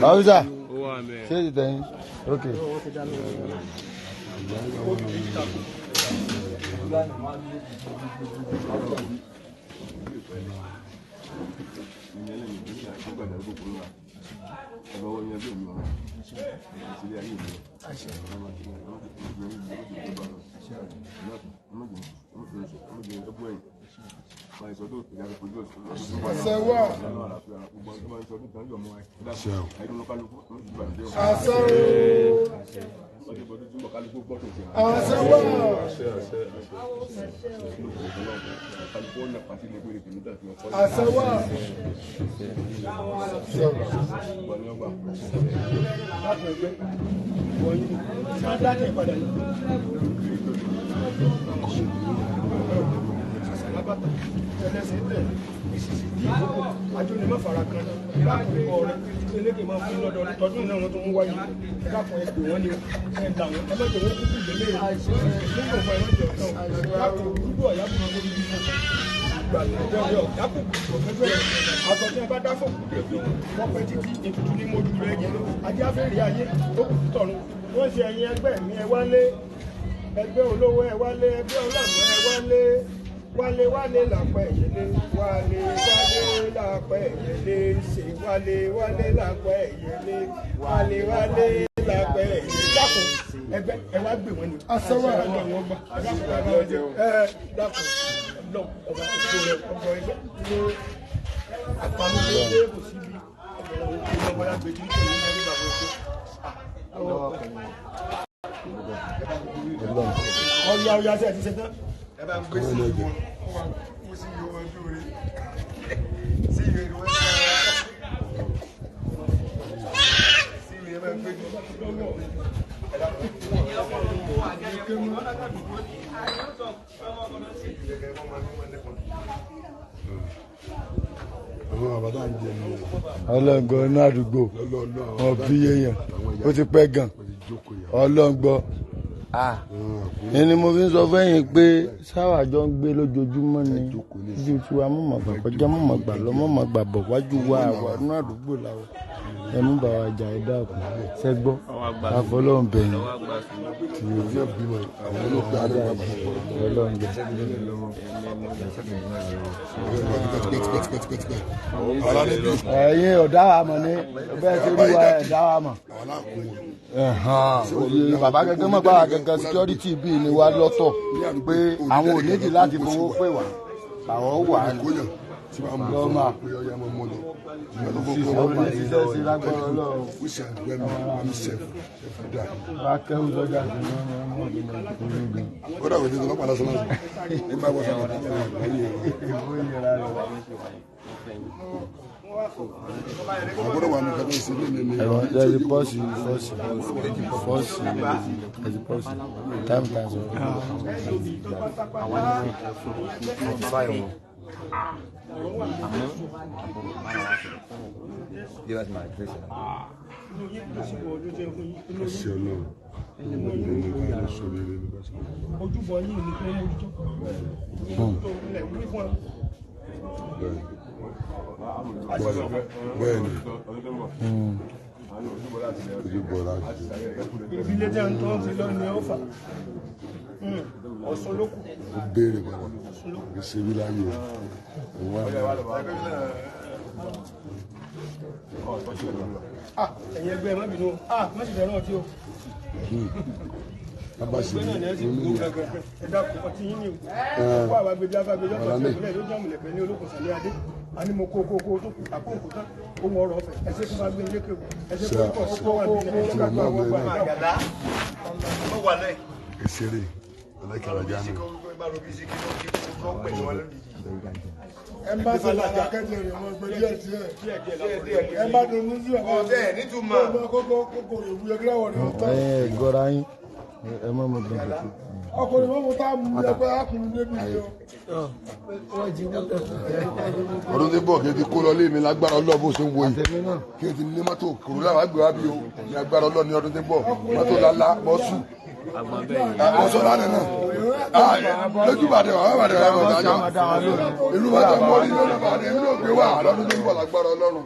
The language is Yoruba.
Officer, say the thing. Okay. Wale wale la pẹ̀yẹlé, wale wale la pẹ̀yẹlé, ṣe wale wale la pẹ̀yẹlé, wale wale la pẹ̀yẹlé. Dákun ẹgbẹ́ ẹ wá gbé wọn ni. Aṣọ́wọ́ àwọn ọmọ ọgbà. Dákun lọ ọba tó rẹ ọgbọ ẹgbẹ́ ló àpamọ́ ilé kò síbi ọgbọ̀n ọgbọ̀n agbèjì tó ní ẹgbẹ́ bàbá ọgbọ. Ọya ọya ṣe ti ṣe tán. Ẹ bá ń gbé sí ìwọ̀n mo sì yọ ojú rẹ̀ sí ìwé ìwọ̀n sí ìwé ẹ bá ń gbé jù lọ́wọ́ ẹ̀dá ọlọ́ngbọ́ inú àdúgbò wọn bí èèyàn ó ti pẹ́ gan ọlọ́ngbọ́ ẹni mo fi ń sọ fẹ́yìn pé sáwà jọ ń gbé lójoojúmọ́ ni ju tiwa mọ̀mọ́gbà kọjá mọ̀mọ́gbà lọ mọ̀mọ́gbà bọ̀ wájú wa àwa inú àdúgbò làwọn ẹnu bá wa jà ẹ dáàbò sẹ́gbọ́ àfọlọ́hún bẹ̀yìn ẹ̀yin ọ̀dá wa mọ̀ ní bẹ́ẹ̀ ṣe rí wa ẹ̀dá wa mọ̀ bàbá gẹ́gẹ́ mọ̀ báwa gẹ́gẹ́ security bíi ni wa lọ́tọ̀ pé àwọn ò nídìí láti fowó pè wá àwọn wà á lọ́mà ṣiṣẹ́ sí lágbára ọlọ́run bá kẹ́hùn sọ́jà sí kódà kò ní ìdílé padà sọ́nà nígbà wọ́n sọ̀rọ̀ àbúrò wà ní kẹtọ ìsinmi ní ẹ̀rọ ẹ̀rí pọ́ọ̀sì ẹ̀rí pọ́ọ̀sì táìmù táìmù give us my address. Ojúbọ yìí ni pé mójútó ilẹ̀ wí fún ẹ. Bẹ́ẹ̀ni ojúbọ láti ìbílẹ̀ tí a ń tọ́ ti lọ ní ọ̀fà Ọ̀ṣun ló kù. ó béèrè bàbá ìṣèlú láyé òun wà ní. Ẹ̀yin ẹgbẹ́ ẹ má bínú má sì fẹ́ràn ọtí o. abasi ẹ dákun ọtí yín ni o wà wá gbèjà fàgbèjà fàgbèjà ìpínlẹ̀ ló jẹ́ àmùlẹ̀pẹ̀ ní olókùn sàlẹ̀ adé a ní mo kó tó kù àkókò tán ohun ọ̀rọ̀ ọ̀fẹ́ ẹsẹ̀ tó bá gbé ilé kéwù ẹsẹ̀ tó kọ̀ ọkọ̀ wà ní ẹsẹ̀ ká gbà wọ́n gbà ìṣeré aláìkàràjà ni. ẹ bá sọ̀rọ̀ àkẹ́jẹ́ rẹ̀ wọ́n gbé díẹ̀ ẹ bá dunu sí ọ̀gá ọ̀tẹ̀ nítumọ̀ kókó rẹ̀ wúyẹ kíláwọ̀ rẹ̀ ọ̀tọ̀. ẹ gọra yín ẹ má mọ bẹ́ẹ̀ tó. ọkùnrin mọ́mú tá a mú ẹgbẹ́ akùnrin débi yìí o. ọdún tí bọ̀ kí n ti kó lọ lé mi lágbára ọlọ́ọ̀ bó ṣe ń wo yìí kí n ti ní mọ́tò kòrò láwọn àgbẹ̀ wá bí o ní agbára ọlọ́ọ̀ ní ọdún tí bọ̀ mọ́tò lálá mọ́sù mọ́sọ̀ lánàá náà lójú bàdé wà bàdé wà bàdé àjọ ìlú bàdé mọ́ ní lọ́dún bàdé ìlú ògbé wà lọ́dún tí bọ̀ lágbára ọlọ́run.